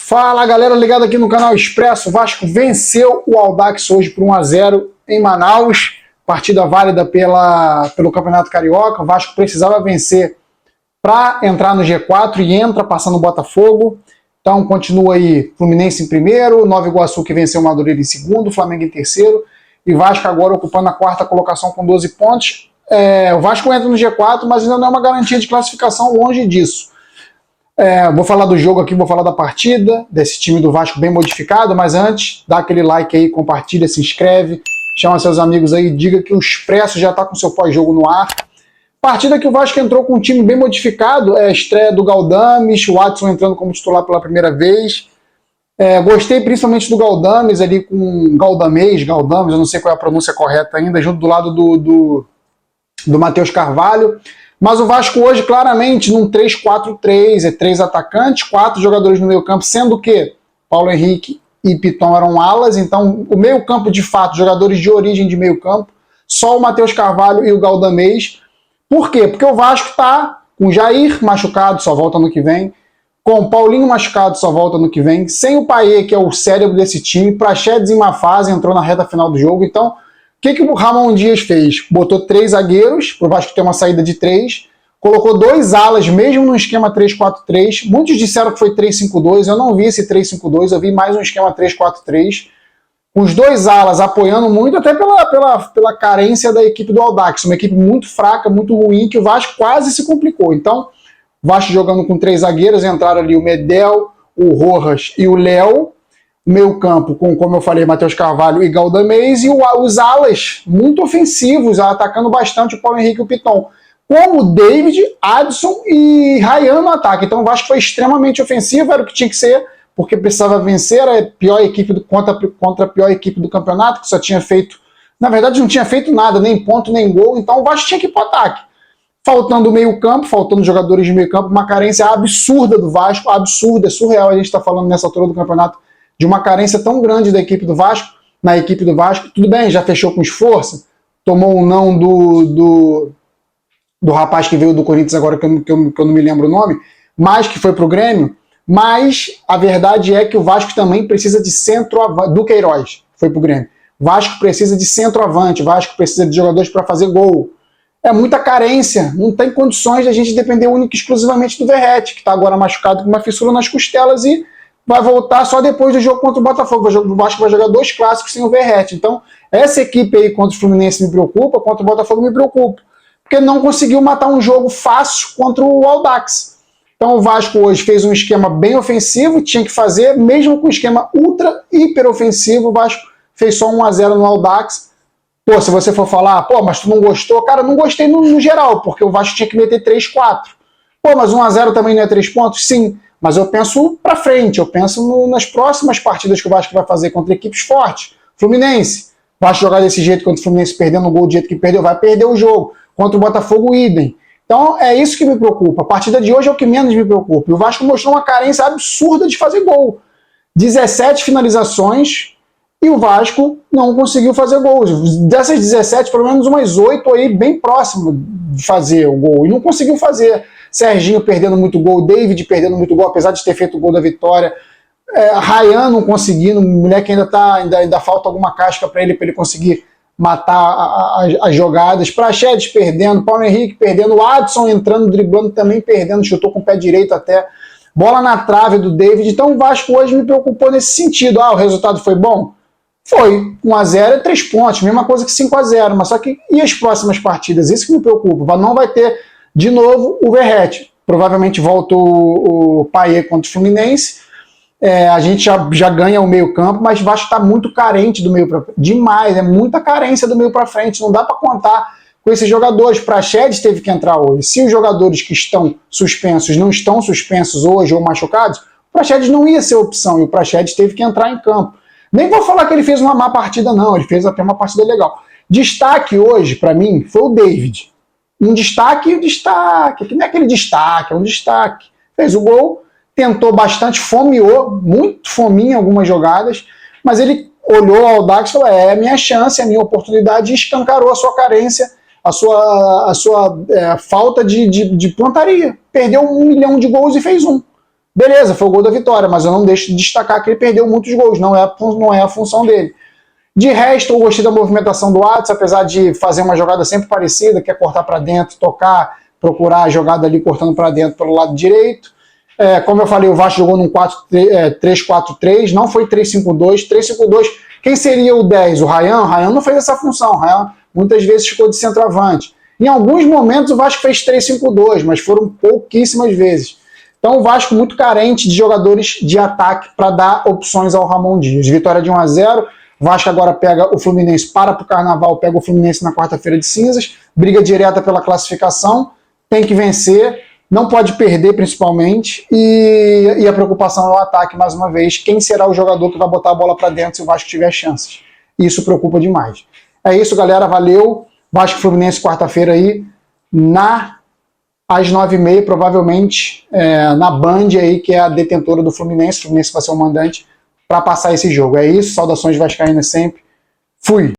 Fala galera, ligado aqui no canal Expresso. O Vasco venceu o Audax hoje por 1-0 em Manaus. Partida válida pelo Campeonato Carioca. O Vasco precisava vencer para entrar no G4 e entra passando o Botafogo. Então continua aí Fluminense em primeiro, Nova Iguaçu que venceu o Madureira em segundo, Flamengo em terceiro e Vasco agora ocupando a quarta colocação com 12 pontos. O Vasco entra no G4, mas ainda não é uma garantia de classificação, longe disso. Vou falar do jogo aqui, vou falar da partida, desse time do Vasco bem modificado, mas antes, dá aquele like aí, compartilha, se inscreve, chama seus amigos aí, diga que o Expresso já está com seu pós-jogo no ar. Partida que o Vasco entrou com um time bem modificado, a estreia do Galdames, o Watson entrando como titular pela primeira vez. Gostei principalmente do Galdames ali com Galdames, eu não sei qual é a pronúncia correta ainda, junto do lado do Matheus Carvalho. Mas o Vasco hoje, claramente, num 3-4-3, 3 atacantes, 4 jogadores no meio campo, sendo que Paulo Henrique e Piton eram alas, então o meio campo, de fato, jogadores de origem de meio campo, só o Matheus Carvalho e o Galdames. Por quê? Porque o Vasco está com o Jair machucado, só volta no que vem, com o Paulinho machucado, só volta no que vem, sem o Payet, que é o cérebro desse time, Praxedes em má fase, entrou na reta final do jogo, então... O que o Ramon Dias fez? Botou 3 zagueiros, para o Vasco ter uma saída de 3, colocou 2 alas, mesmo no esquema 3-4-3. Muitos disseram que foi 3-5-2, eu não vi esse 3-5-2, eu vi mais um esquema 3-4-3. Com os 2 alas apoiando muito, até pela carência da equipe do Audax, uma equipe muito fraca, muito ruim, que o Vasco quase se complicou. Então, o Vasco jogando com 3 zagueiros, entraram ali o Medel, o Rojas e o Léo. Meio campo com, como eu falei, Matheus Carvalho e Galdames, e os alas muito ofensivos, atacando bastante o Paulo Henrique e o Piton, com o David, Adson e Ryan no ataque. Então o Vasco foi extremamente ofensivo, era o que tinha que ser, porque precisava vencer a pior equipe contra a pior equipe do campeonato, que só tinha feito, na verdade não tinha feito nada, nem ponto, nem gol, então o Vasco tinha que ir para o ataque. Faltando meio campo, faltando jogadores de meio campo, uma carência absurda do Vasco, absurda, é surreal a gente está falando nessa altura do campeonato, de uma carência tão grande da equipe do Vasco, na equipe do Vasco. Tudo bem, já fechou com esforço, tomou um não do rapaz que veio do Corinthians agora, que eu não me lembro o nome, mas que foi pro Grêmio, mas a verdade é que o Vasco também precisa de centroavante, do Queiroz, foi pro Grêmio. O Vasco precisa de centroavante, o Vasco precisa de jogadores para fazer gol. É muita carência, não tem condições de a gente depender única e exclusivamente do Verratti, que está agora machucado com uma fissura nas costelas e vai voltar só depois do jogo contra o Botafogo. O Vasco vai jogar 2 clássicos sem o Verratti. Então, essa equipe aí contra o Fluminense me preocupa, contra o Botafogo me preocupa. Porque não conseguiu matar um jogo fácil contra o Audax. Então, o Vasco hoje fez um esquema bem ofensivo, tinha que fazer, mesmo com um esquema ultra, hiper ofensivo, o Vasco fez só 1-0 no Audax. Pô, se você for falar, pô, mas tu não gostou? Cara, não gostei no geral, porque o Vasco tinha que meter 3-4. Pô, mas 1-0 também não é 3 pontos? Sim. Mas eu penso para frente, eu penso nas próximas partidas que o Vasco vai fazer contra equipes fortes. Fluminense, o Vasco jogar desse jeito contra o Fluminense, perdendo o gol do jeito que perdeu, vai perder o jogo. Contra o Botafogo, idem. Então é isso que me preocupa. A partida de hoje é o que menos me preocupa. E o Vasco mostrou uma carência absurda de fazer gol. 17 finalizações e o Vasco não conseguiu fazer gols. Dessas 17, pelo menos umas 8 aí bem próximo de fazer o gol. E não conseguiu fazer. Serginho perdendo muito gol, David perdendo muito gol, apesar de ter feito o gol da vitória. Ryan não conseguindo, moleque ainda falta alguma casca para ele conseguir matar as jogadas. Praxedes perdendo, Paulo Henrique perdendo, o Adson entrando, driblando também perdendo, chutou com o pé direito até. Bola na trave do David. Então o Vasco hoje me preocupou nesse sentido. O resultado foi bom? Foi. 1-0 é 3 pontos, mesma coisa que 5-0. Mas só que e as próximas partidas? Isso que me preocupa. Não vai ter de novo o Verratti. Provavelmente volta o Payet contra o Fluminense. A gente já ganha o meio campo, mas o Vasco está muito carente do meio para frente. Demais, é muita carência do meio para frente. Não dá para contar com esses jogadores. Praxedes teve que entrar hoje. Se os jogadores que estão suspensos não estão suspensos hoje ou machucados, o Praxedes não ia ser opção e o Praxedes teve que entrar em campo. Nem vou falar que ele fez uma má partida, não. Ele fez até uma partida legal. Destaque hoje, para mim, foi o David. Um destaque, que não é aquele destaque, é um destaque. Fez o gol, tentou bastante, fomeou, muito fominha em algumas jogadas, mas ele olhou ao Audax e falou, é a minha chance, é a minha oportunidade, e escancarou a sua carência, a sua falta de pontaria. Perdeu 1 milhão de gols e fez um. Beleza, foi o gol da vitória, mas eu não deixo de destacar que ele perdeu muitos gols, não é a função dele. De resto, eu gostei da movimentação do Watson, apesar de fazer uma jogada sempre parecida, que é cortar para dentro, tocar, procurar a jogada ali cortando para dentro pelo lado direito. Como eu falei, o Vasco jogou num 3-4-3, não foi 3-5-2. 3-5-2, quem seria o 10? O Ryan? O Ryan não fez essa função, o Ryan muitas vezes ficou de centroavante. Em alguns momentos o Vasco fez 3-5-2, mas foram pouquíssimas vezes. Então o Vasco muito carente de jogadores de ataque para dar opções ao Ramon Dias. Vitória de 1-0, Vasco agora pega o Fluminense, para o Carnaval, pega o Fluminense na quarta-feira de cinzas, briga direta pela classificação, tem que vencer, não pode perder principalmente, e a preocupação é o ataque mais uma vez, quem será o jogador que vai botar a bola para dentro se o Vasco tiver chances. Isso preocupa demais. É isso, galera, valeu. Vasco Fluminense quarta-feira aí, às 9h30, provavelmente na Band aí, que é a detentora do Fluminense. O Fluminense vai ser o mandante para passar esse jogo. É isso, saudações vascaínas sempre. Fui!